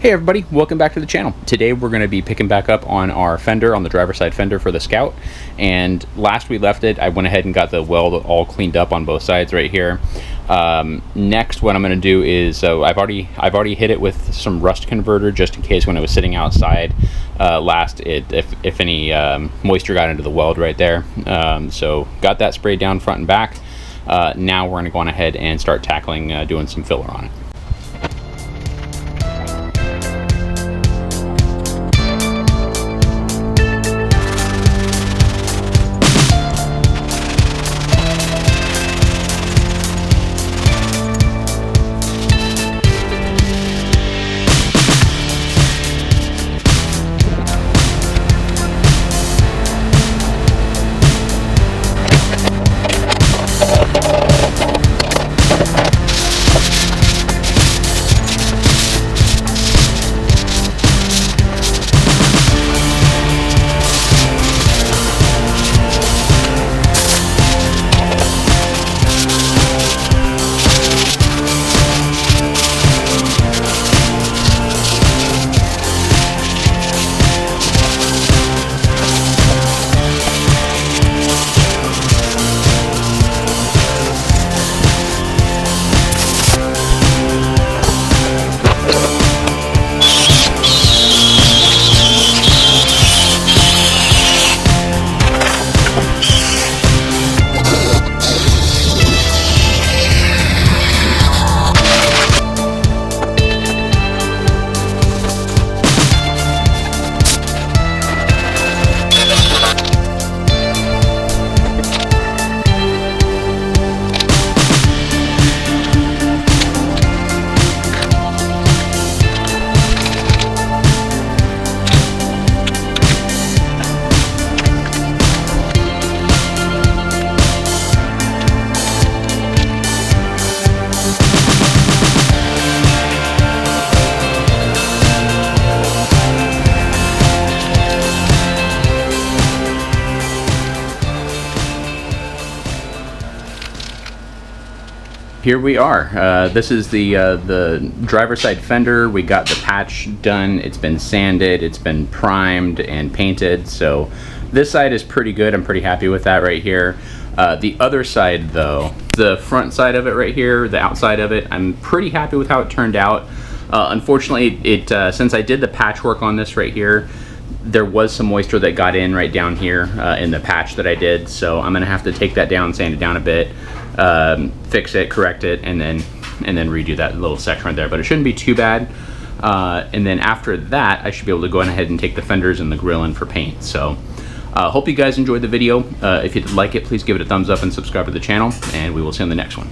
Hey everybody, welcome back to the channel. Today we're going to be picking back up on our Fender, on the driver's side Fender for the Scout. And last we left it, I went ahead and got the weld all cleaned up on both sides right here. Next, what I'm going to do is, I've already hit it with some rust converter just in case when it was sitting outside if any moisture got into the weld right there. So got that sprayed down front and back. Now we're going to go on ahead and start tackling doing some filler on it. Here we are. This is the driver's side Fender. We got the patch done. It's been sanded, it's been primed and painted. So this side is pretty good. I'm pretty happy with that right here. The other side though, the front side of it right here, the outside of it, I'm pretty happy with how it turned out. Unfortunately, since I did the patchwork on this right here, there was some moisture that got in right down here in the patch that I did. So I'm gonna have to take that down, sand it down a bit, fix it, correct it, and then redo that little section right there. But it shouldn't be too bad. And then after that, I should be able to go ahead and take the fenders and the grill in for paint. So hope you guys enjoyed the video. If you did like it, please give it a thumbs up and subscribe to the channel, and we will see you on the next one.